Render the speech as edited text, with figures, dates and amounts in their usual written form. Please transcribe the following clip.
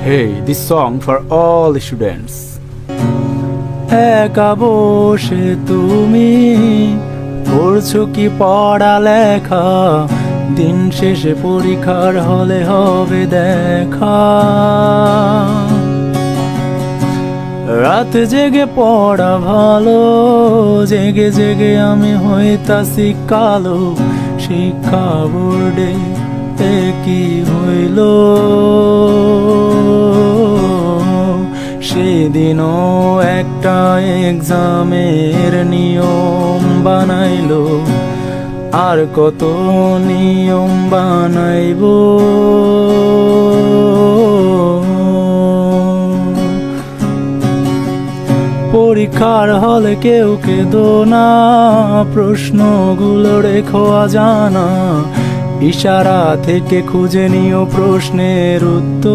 Hey, this song for all students. একা বসে তুমি করছো কি পড়ালেখা, দিন শেষে পরীক্ষার হলে হবে দেখা। রাত জেগে পড়া ভালো, জেগে জেগে আমি হইতাছি কালো। শিক্ষা বোর্ডে কি হইল, সেদিনও একটা এক্সামের নিয়ম বানাইলো, আর কত নিয়ম বানাইবো। পরীক্ষার হলে কেউ কেঁদো না, প্রশ্নগুলো রেখো অজানা, ইশারা থেকে খুঁজে নিও প্রশ্নের উত্তর।